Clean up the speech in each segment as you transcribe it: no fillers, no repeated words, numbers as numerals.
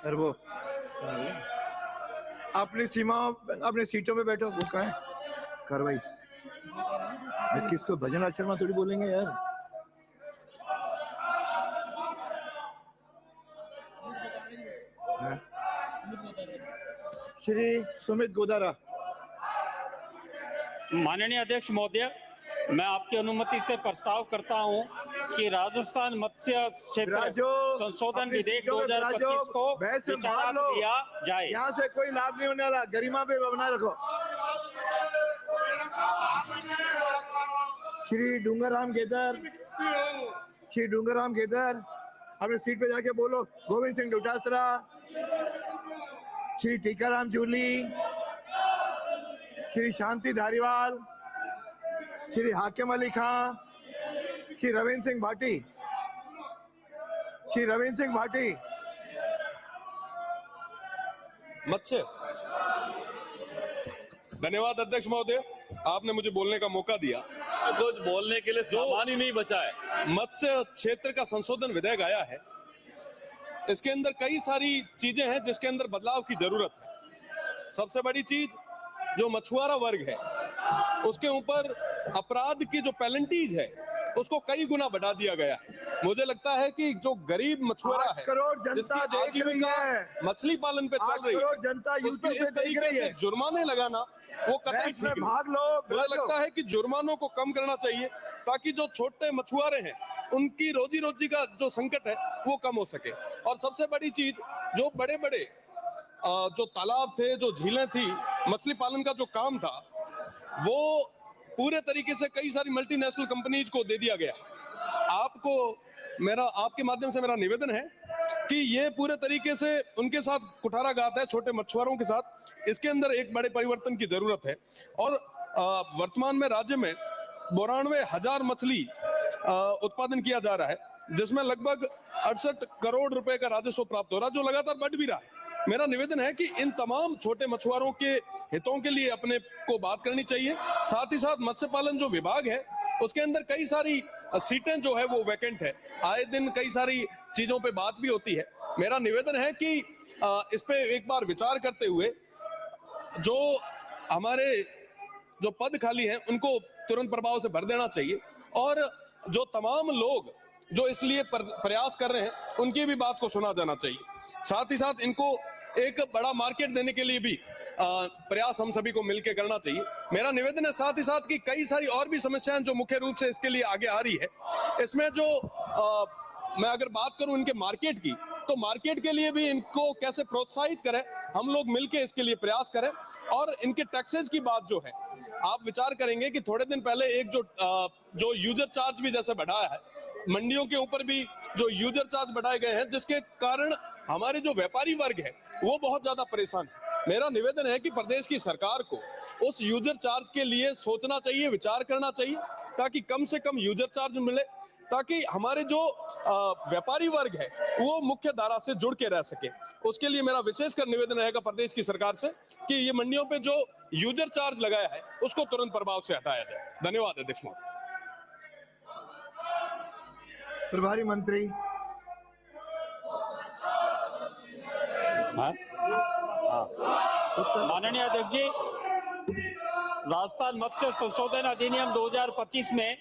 और वो अपनी सीमा अपनी सीटों पे बैठो। वो कहाँ है कार्रवाई? किसको भजन शर्मा थोड़ी बोलेंगे यार। श्री सुमित गोदारा। माननीय अध्यक्ष महोदय, मैं आपकी अनुमति से प्रस्ताव करता हूं कि राजस्थान मत्स्य क्षेत्र संशोधन विधेयक 2025 को विचाराधीन लिया जाए। यहाँ से कोई लाभ नहीं होने वाला, गरिमा पे बना रखो। श्री डूंगरराम गेदर, श्री डूंगरराम गेदर अपनी सीट पे जाके बोलो। गोविंद सिंह डोटासरा, श्री टीकाराम जूली, श्री शांति धारीवाल, श्री हाकिम अली खान, श्री रविंद्र सिंह भाटी, श्री रविंद्र सिंह भाटी। मत्स्य। धन्यवाद अध्यक्ष महोदय, आपने मुझे बोलने का मौका दिया। कुछ बोलने के लिए सामान ही नहीं बचा है। मत्स्य क्षेत्र का संशोधन विधेयक आया है, इसके अंदर कई सारी चीजें हैं जिसके अंदर बदलाव की जरूरत है। सबसे बड़ी चीज जो मछुआरा वर्ग है उसके ऊपर अपराध की जो पेनल्टीज है उसको कई गुना बढ़ा दिया गया है। मुझे लगता है कि जो गरीब मछुआरा है, करोड़ जनता देख रही है, मछली पालन पे चल रही है, जनता उस पे इस तरीके से जुर्माने लगाना वो कतई ठीक नहीं। भाग लो। मुझे लगता है कि जुर्मानों को कम करना चाहिए ताकि जो छोटे मछुआरे हैं उनकी रोजी रोटी का जो संकट है वो कम हो सके। और सबसे बड़ी चीज, जो बड़े बड़े जो तालाब थे, जो झीलें थी, मछली पालन का जो काम था, वो पूरे तरीके से कई सारी मल्टीनेशनल कंपनीज को दे दिया गया। आपको मेरा, आपके माध्यम से मेरा निवेदन है कि ये पूरे तरीके से उनके साथ कुठाराघात है, छोटे मछुआरों के साथ। इसके अंदर एक बड़े परिवर्तन की जरूरत है। और वर्तमान में राज्य में 92,000 मछली उत्पादन किया जा रहा है, जिसमें लगभग 68 करोड़ रुपए का राजस्व प्राप्त हो रहा है, जो लगातार बढ़ भी रहा है। मेरा निवेदन है कि इन तमाम छोटे मछुआरों के हितों के लिए अपने को बात करनी चाहिए। साथ ही साथ मत्स्य पालन जो विभाग है उसके अंदर कई सारी सीटें जो है वो वैकेंट है। आए दिन कई सारी चीजों पे बात भी होती है। मेरा निवेदन है कि इस पे एक बार विचार करते हुए जो हमारे जो पद खाली हैं उनको तुरंत प्रभाव से भर देना चाहिए। और जो तमाम लोग जो इसलिए प्रयास कर रहे हैं उनकी भी बात को सुना जाना चाहिए। साथ ही साथ इनको एक बड़ा मार्केट देने के लिए भी प्रयास हम सभी को मिलकर करना चाहिए। मेरा निवेदन है साथ ही साथ कि कई सारी और भी समस्याएं जो मुख्य रूप से इसके लिए आगे आ रही है, इसमें जो मैं अगर बात करूं इनके मार्केट की, तो मार्केट के लिए भी इनको कैसे प्रोत्साहित करें, हम लोग मिलके इसके लिए प्रयास करें। और इनके टैक्सेस की बात जो है, आप विचार करेंगे कि थोड़े दिन पहले एक जो यूजर चार्ज भी जैसे बढ़ाया है, मंडियों के ऊपर भी जो यूजर चार्ज बढ़ाए गए हैं, जिसके कारण हमारे जो व्यापारी वर्ग है वो बहुत ज्यादा परेशान है। मेरा निवेदन है कि प्रदेश की सरकार को उस यूजर चार्ज के लिए सोचना चाहिए, विचार करना चाहिए, ताकि कम से कम यूजर चार्ज मिले, ताकि हमारे जो व्यापारी वर्ग है वो मुख्य धारा से जुड़ के रह सके। उसके लिए मेरा विशेषकर निवेदन रहेगा प्रदेश की सरकार से कि ये मंडियों पे जो यूजर चार्ज लगाया है उसको तुरंत प्रभाव से हटाया जाए। धन्यवाद अध्यक्ष महोदय। प्रभारी मंत्री। माननीय अध्यक्ष जी, राजस्थान मत्स्य संशोधन अधिनियम 2025 में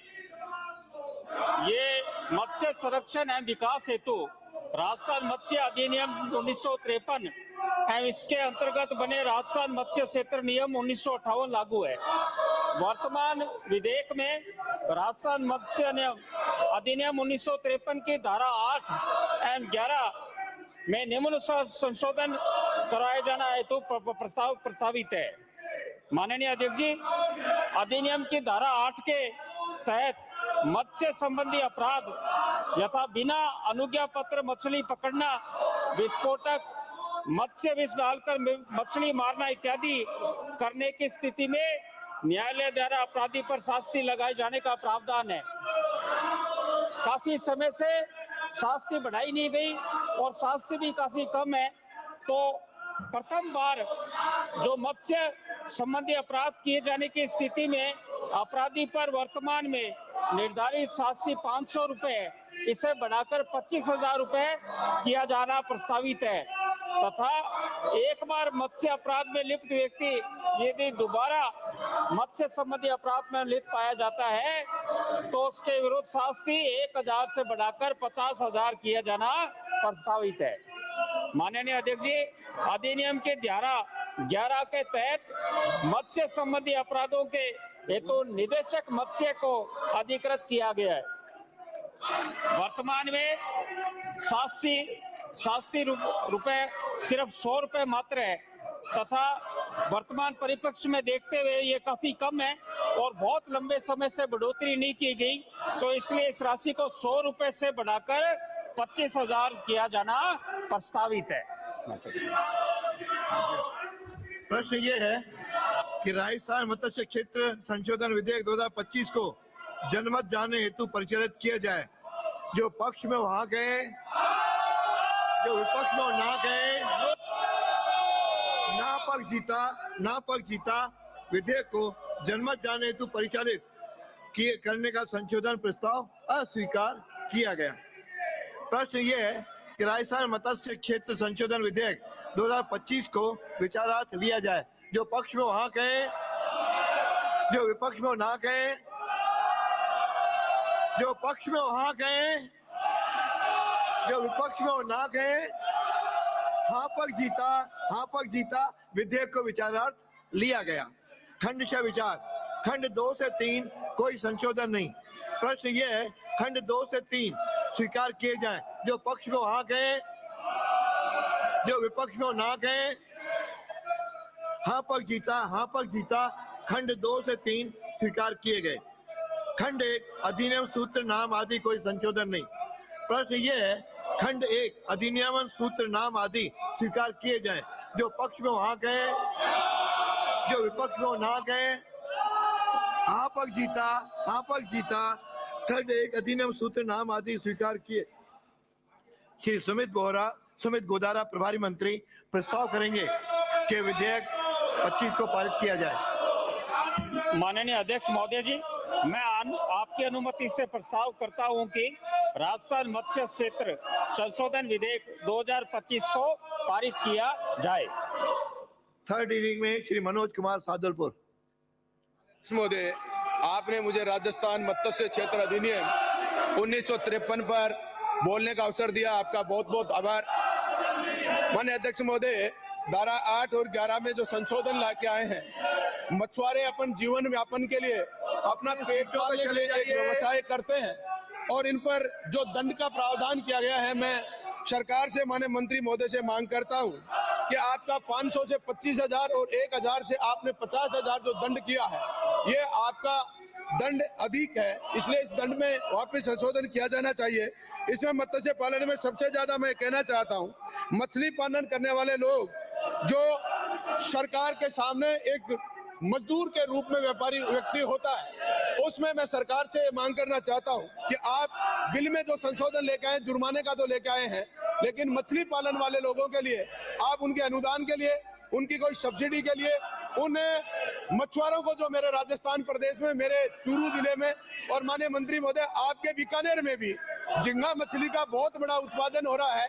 ये मत्स्य संरक्षण एवं विकास हेतु राजस्थान मत्स्य अधिनियम 1953 एवं इसके अंतर्गत बने राजस्थान मत्स्य क्षेत्र नियम 1958 लागू है। वर्तमान विधेयक में राजस्थान मत्स्य अधिनियम 1953 की धारा 8 एवं 11 में निम्नानुसार संशोधन कराया जाना हेतु प्रस्तावित है। माननीय अध्यक्ष जी, अधिनियम की धारा 8 के तहत मत्स्य संबंधी अपराध यथा बिना अनुज्ञा पत्र मछली पकड़ना, विस्फोटक, मत्स्य विष डालकर मछली मारना इत्यादि करने की स्थिति में न्यायालय द्वारा अपराधी पर शास्ति लगाए जाने का प्रावधान है। काफी समय से शास्ति बढ़ाई नहीं गई और शास्ति भी काफी कम है, तो प्रथम बार जो मत्स्य संबंधी अपराध किए जाने की स्थिति में अपराधी पर वर्तमान में निर्धारित शास्ति 500 रुपए, इसे बढ़ाकर 25,000 रुपए किया जाना प्रस्तावित है। तथा एक बार मत्स्य अपराध में लिप्त व्यक्ति यदि दोबारा मत्स्य संबंधी अपराध में लिप्त पाया जाता है तो उसके विरुद्ध शास्ति 1000 से बढ़ाकर 50,000 किया जाना प्रस्तावित है। माननीय अध्यक्ष जी, अधिनियम के धारा 11 के तहत मत्स्य संबंधी अपराधों के हेतु निदेशक मत्स्य को अधिकृत किया गया है। वर्तमान में शास्ति रुपए सिर्फ 100 रुपए मात्र है तथा वर्तमान परिप्रेक्ष्य में देखते हुए ये काफी कम है और बहुत लंबे समय से बढ़ोतरी नहीं की गई, तो इसलिए इस राशि को 100 रुपए से बढ़ाकर 25,000 किया जाना प्रस्तावित है। प्रश्न ये है कि राजस्थान मत्स्य क्षेत्र संशोधन विधेयक 2025 को जनमत जानने हेतु परिचालित किया जाए। जो पक्ष में वहां गए, जो विपक्ष में ना गए, ना पक्ष जीता विधेयक को जनमत जानने हेतु परिचालित किए करने का संशोधन प्रस्ताव अस्वीकार किया गया। प्रश्न ये है कि राजस्थान मत्स्य क्षेत्र संशोधन विधेयक 2025 को विचारार्थ लिया जाए। जो पक्ष में वहां गए, जो विपक्ष में ना गए, जो पक्ष में वहां गए, जो विपक्ष में ना गए, हाँ पक्ष जीता विधेयक को विचारार्थ लिया गया। खंडशः विचार, खंड 2 से 3 कोई संशोधन नहीं। प्रश्न ये है, खंड 2 से 3 स्वीकार किए जाएं। जो पक्ष में वहां गए, जो विपक्ष में ना गए, हाँ पक्ष जीता खंड 2 से 3 स्वीकार किए गए। खंड 1 अधिनियम सूत्र नाम आदि कोई संशोधन नहीं। प्रश्न ये है, खंड 1 अधिनियम सूत्र नाम आदि स्वीकार किए जाएं। जो पक्ष में वहां गए, जो विपक्ष में ना गए, हाँ पक्ष जीता खंड 1 अधिनियम सूत्र नाम आदि स्वीकार किए। श्री सुमित गोदारा प्रभारी मंत्री प्रस्ताव करेंगे कि विधेयक 25 को पारित किया जाए। माननीय अध्यक्ष महोदय जी, मैं आपकी अनुमति से प्रस्ताव करता हूं कि राजस्थान मत्स्य क्षेत्र संशोधन विधेयक 2025 को पारित किया जाए। थर्ड रीडिंग में श्री मनोज कुमार सादुलपुर। महोदय, आपने मुझे राजस्थान मत्स्य क्षेत्र अधिनियम 1953 पर बोलने का अवसर दिया, आपका बहुत बहुत आभार। माननीय अध्यक्ष महोदय, धारा 8 और 11 में जो संशोधन लाके आए हैं, मछुआरे अपन जीवन व्यापन के लिए अपना पेट पालने के लिए एक व्यवसाय करते हैं और इन पर जो दंड का प्रावधान किया गया है, मैं सरकार से माननीय मंत्री महोदय से मांग करता हूं कि आपका 500 से 25,000 और 1,000 से आपने 50,000 जो दंड किया है, ये आपका दंड अधिक है, इसलिए इस दंड में वापस संशोधन किया जाना चाहिए। इसमें मत्स्य पालन में सबसे ज्यादा मैं कहना चाहता हूं, मछली पालन करने वाले लोग जो सरकार के सामने एक मजदूर के रूप में व्यापारी व्यक्ति होता है, उसमें मैं सरकार से मांग करना चाहता हूं कि आप बिल में जो संशोधन लेके आए, जुर्माने का तो लेके आए हैं, लेकिन मछली पालन वाले लोगों के लिए आप उनके अनुदान के लिए, उनकी कोई सब्सिडी के लिए, उन मछुआरों को जो मेरे राजस्थान प्रदेश में, मेरे चूरू जिले में और माननीय मंत्री महोदय आपके बीकानेर में भी झींगा मछली का बहुत बड़ा उत्पादन हो रहा है।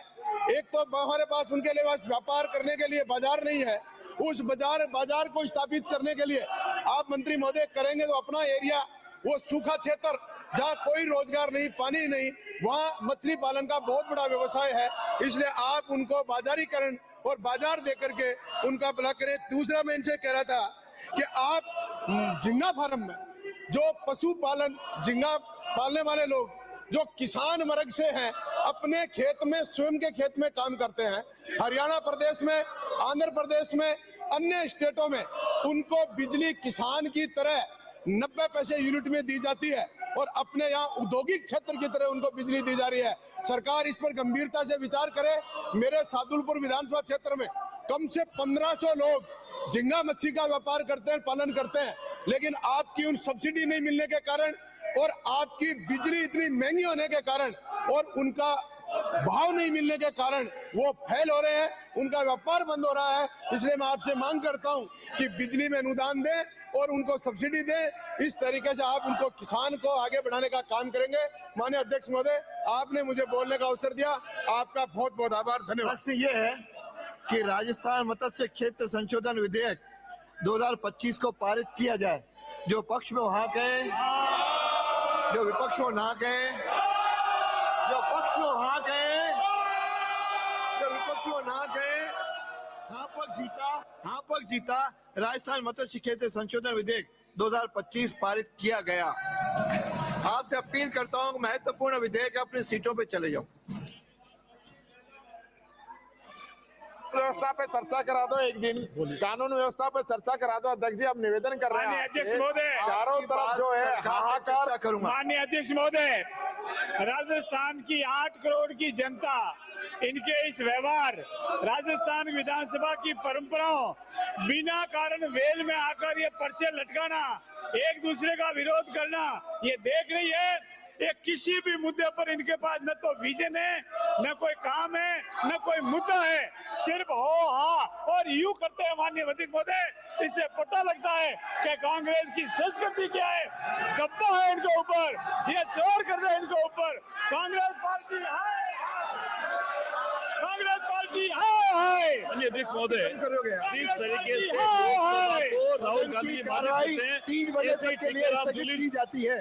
एक तो हमारे पास उनके लिए व्यापार करने के लिए बाजार नहीं है, उस बाजार को स्थापित करने के लिए आप मंत्री महोदय करेंगे तो अपना एरिया, वो सूखा क्षेत्र जहाँ कोई रोजगार नहीं, पानी नहीं, वहाँ मछली पालन का बहुत बड़ा व्यवसाय है, इसलिए आप उनको बाजारीकरण और बाजार देकर के उनका भला करें। दूसरा मैं इनसे कह रहा था कि आप झींगा फार्म में जो पशु पालन, झींगा पालने वाले लोग जो किसान वर्ग से हैं, अपने खेत में, स्वयं के खेत में काम करते हैं, हरियाणा प्रदेश में, आंध्र प्रदेश में, अन्य स्टेटों में उनको बिजली किसान की तरह 90 पैसे यूनिट में दी जाती है और अपने यहाँ औद्योगिक क्षेत्र की तरह उनको बिजली दी जा रही है। सरकार इस पर गंभीरता से विचार करे। मेरे सादुलपुर विधानसभा क्षेत्र में कम से 1500 लोग झींगा मच्छी का व्यापार करते हैं, पालन करते हैं, लेकिन आपकी उन सब्सिडी नहीं मिलने के कारण और आपकी बिजली इतनी महंगी होने के कारण और उनका भाव नहीं मिलने के कारण वो फेल हो रहे हैं, उनका व्यापार बंद हो रहा है। इसलिए मैं आपसे मांग करता हूं कि बिजली में अनुदान दें और उनको सब्सिडी दें। इस तरीके से आप उनको, किसान को आगे बढ़ाने का काम करेंगे। माननीय अध्यक्ष महोदय, आपने मुझे बोलने का अवसर दिया, आपका बहुत बहुत आभार, धन्यवाद। प्रश्न ये है कि राजस्थान मत्स्य क्षेत्र संशोधन विधेयक 2025 को पारित किया जाए। जो पक्ष में वहां कहे, जो विपक्ष में ना कहे, जो पक्ष में वहां कहे, जो विपक्ष में ना कहे। हाँ पक्ष जीता। राजस्थान मत्स्य क्षेत्र संशोधन विधेयक 2025 पारित किया गया। आपसे अपील करता हूं, महत्वपूर्ण विधेयक है, अपनी सीटों पे चले जाओ। व्यवस्था पे चर्चा करा दो एक दिन, कानून व्यवस्था पे चर्चा करा दो। अध्यक्ष जी, अब निवेदन कर रहे हैं माननीय अध्यक्ष आपसे। महोदय, चारों तरफ जो है हाहाकार। करूंगा। माननीय अध्यक्ष महोदय, राजस्थान की 8 करोड़ की जनता, इनके इस व्यवहार, राजस्थान विधानसभा की परंपराओं, बिना कारण वेल में आकर ये पर्चे लटकाना, एक दूसरे का विरोध करना, ये देख रही है। ये किसी भी मुद्दे पर इनके पास न तो विजन है, न कोई काम है, न कोई मुद्दा है, सिर्फ हो हा और यूं करते हैं। माननीय अध्यक्ष महोदय, इससे पता लगता है कि कांग्रेस की संस्कृति क्या है। गप्पा है इनके ऊपर, ये चोर कर रहे हैं इनके ऊपर। कांग्रेस पार्टी है, कांग्रेस पार्टी है। माननीय अध्यक्ष महोदय, करोगे जिस तरीके से हाँ, लोकसभा को राहुल की गांधी कार्रवाई 3 बजे तक के लिए स्थगित की जाती है।